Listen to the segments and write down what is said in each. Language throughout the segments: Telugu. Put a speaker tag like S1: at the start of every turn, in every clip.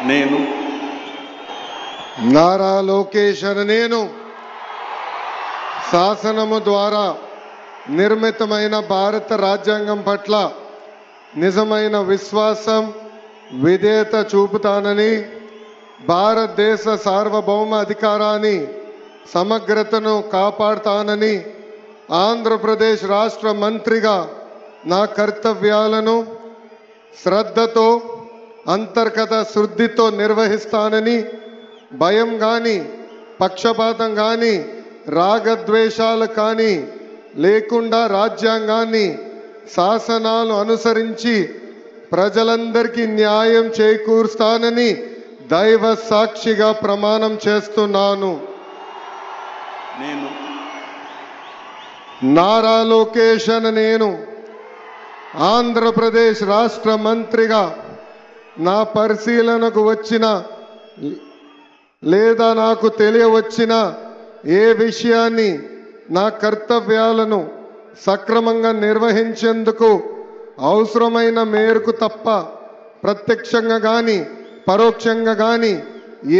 S1: నేను
S2: నారా లోకేష్ అనే నేను శాసనము ద్వారా నిర్మితమైన భారత రాజ్యాంగం పట్ల నిజమైన విశ్వాసం విధేయత చూపుతానని, భారతదేశ సార్వభౌమ అధికారాన్ని సమగ్రతను కాపాడుతానని, ఆంధ్రప్రదేశ్ రాష్ట్ర మంత్రిగా నా కర్తవ్యాలను శ్రద్ధతో అంతర్గత శుద్ధితో నిర్వహిస్తానని, భయం కానీ పక్షపాతం కానీ రాగద్వేషాలు కానీ లేకుండా రాజ్యాంగాన్ని శాసనాలు అనుసరించి ప్రజలందరికీ న్యాయం చేకూరుస్తానని దైవ సాక్షిగా ప్రమాణం చేస్తున్నాను.
S1: నేను
S2: నారా లోకేష్ అనే నేను ఆంధ్రప్రదేశ్ రాష్ట్ర మంత్రిగా నా పరిశీలనకు వచ్చిన లేదా నాకు తెలియవచ్చిన ఏ విషయాన్ని నా కర్తవ్యాలను సక్రమంగా నిర్వహించేందుకు అవసరమైన మేరకు తప్ప ప్రత్యక్షంగా కానీ పరోక్షంగా కానీ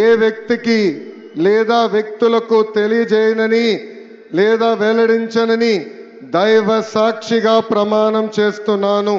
S2: ఏ వ్యక్తికి లేదా వ్యక్తులకు తెలియజేయనని లేదా వెల్లడించనని దైవ సాక్షిగా ప్రమాణం చేస్తున్నాను.